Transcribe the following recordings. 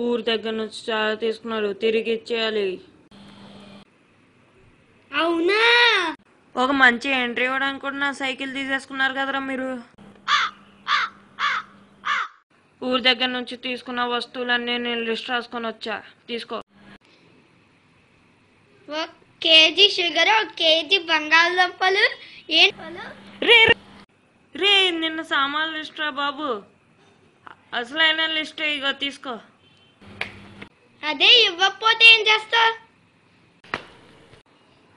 ఊరి దగ్గర నుంచి చాలా తీసుకున్నారు, తిరిగి ఇచ్చేయాలి. అవునా? ఒక మంచి ఎంట్రీ ఇవ్వడానికి కూడా నా సైకిల్ తీసేసుకున్నారు కదరా మీరు. ఊరి దగ్గర నుంచి తీసుకున్న వస్తువులన్నీ నేను లిస్ట్ రాసుకొని వచ్చా, తీసుకో. 1 కేజీ షుగర్, 1 కేజీ బంగాళదుంపలు. రే రే నిన్న సామాన్లు లిస్ట్ రా బాబు, అసలైన లిస్ట్ ఇగో తీసుకో. అదే ఇవ్వకపోతే ఏం చేస్తా?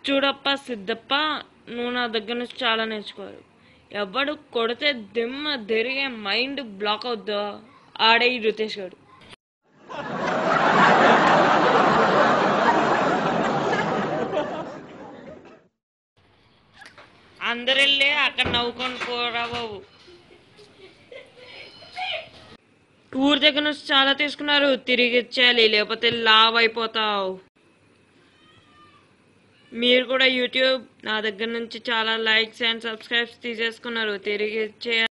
చూడప్ప సిద్ధప్ప, నువ్వు నా దగ్గర నుంచి చాలా నేర్చుకోరు. ఎవడు కొడితే దిమ్మ తిరిగే మైండ్ బ్లాక్ అవుద్దో ఆడే ఈ రుతేష్ గారు. అందరెళ్ళి అక్కడ నవ్వుకొని పోరా బాబు. ఊరి దగ్గర నుంచి చాలా తీసుకున్నారు, తిరిగి ఇచ్చేయాలి, లేకపోతే లావ్ అయిపోతావు. మీరు కూడా యూట్యూబ్ నా దగ్గర నుంచి చాలా లైక్స్ అండ్ సబ్స్క్రైబ్స్ తీసేసుకున్నారు, తిరిగి ఇచ్చేయాలి.